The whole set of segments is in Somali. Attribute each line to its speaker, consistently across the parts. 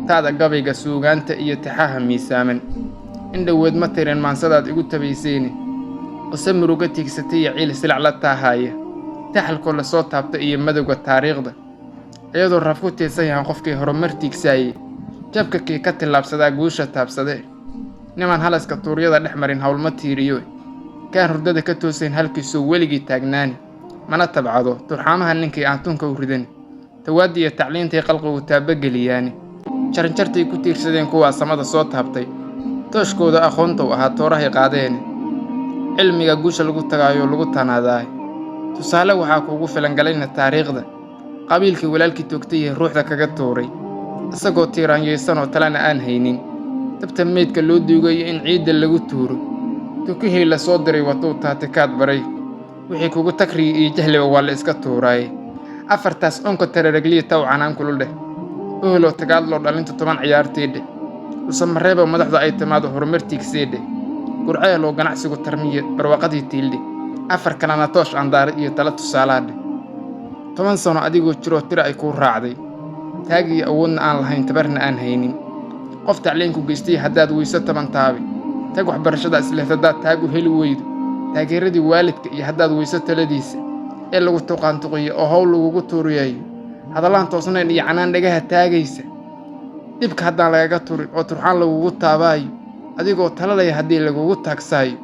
Speaker 1: taada gabayga suugaanta iyo tixaha miisaaman in dhoweed ma tirin maansadaad igu tabaysayni qise muruga tiigsatay iyo ciil silac la taahaya taxalkoo la soo taabta iyo madowga taariikhda iyadoo raf ku tiirsan yahan qofkii horumar tiigsaayey jabka kii ka tillaabsadaa guusha taabsade niman halaska tuuryada dhex marin howlma tiiriyo kaan hurdada ka toosayn halkiisuu weligii taagnaani mana tabcado turxaamaha ninkii aan tunka u ridan tawaaddi iyo tacliintay qalqigu taabageliyaani jaranjartay ku tiirsadeen kuwaa samada soo taabtay tooshkooda aqoontou ahaa toorahay qaadeene cilmiga guusha lagu tagaayo lagu tanaadaay tusaale waxaa kuugu filan galayna taariikhda qabiilkii walaalkii toogtay ee ruuxda kaga tuuray isagoo tiiraanyaysanoo talena aan haynin dabta meydka loo duugayo in ciidda lagu tuuro tukihii la soo diray watuu taatikaad baray wixii kugu takriga iyo jahliba waa la iska tuuraaye afartaas onka tararagliya taw canaan kulul dheh oholoo tagaadloo dhalinta 10 ciyaartii dheh usamareeba madaxda ay timaado horumartiigsee dheh gurceeloo ganacsigu tarmiye barwaaqadii tiildhe afar kalena toosh andaare iyo tala tusaalaa dheh 10 sano adigoo jiroo tira ay kuu raacday taagii awoodna aan lahayn tabarna aan haynin qof tacliinku geystay haddaad weyso 10 taabi tag waxbarashada isleehadaad taagu heli weydo taageeradii waalidka iyo haddaad weyso taladiisa ee lagu tuqaantuqiyo oo hawl lagugu tuuriyayo hadalaan toosnayn iyo canaan dhagaha taagaysa dibka haddaan lagaga turin oo turxaan lagugu taabaayo adigoo talalaya haddii lagugu taagsaayo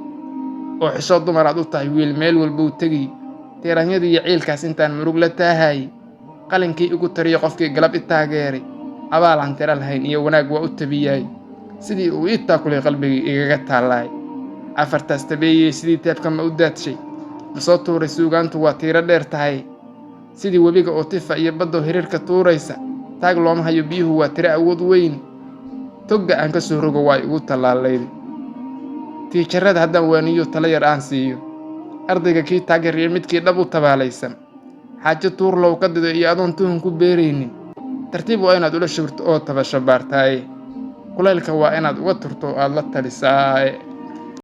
Speaker 1: oo xisho dumaraad u tahay wiil meel walba u tegiy tiiraanyadii iyo ciilkaas intaan murug la taahayay qalinkii igu tariyo qofkii galab i taageeray abaalaan tira lahayn iyo wanaag waa u tabiyaay sidii uu ii taakulay qalbigii igaga taallaay afartaas tabeeyey sidii teebka ma u daadshay ma soo tuuray suugaantu waa tiiro dheer tahay sidii webiga oo tifa iyo baddoo hiriirka tuuraysa taag looma hayo biyuhu waa tiro awood weyn togga aan ka soo rogo waa igu tallaalayda tiijarrada haddaan waaniyo tala yar aan siiyo ardayga kii taageeriya midkii dhab u tabaalaysan xaajo tuurlow ka dido iyo adoon tuhun ku beeraynin tartiib waa inaad ula shugto oo tabasho baartaaye kulaylka waa inaad uga turto aad la talisaaye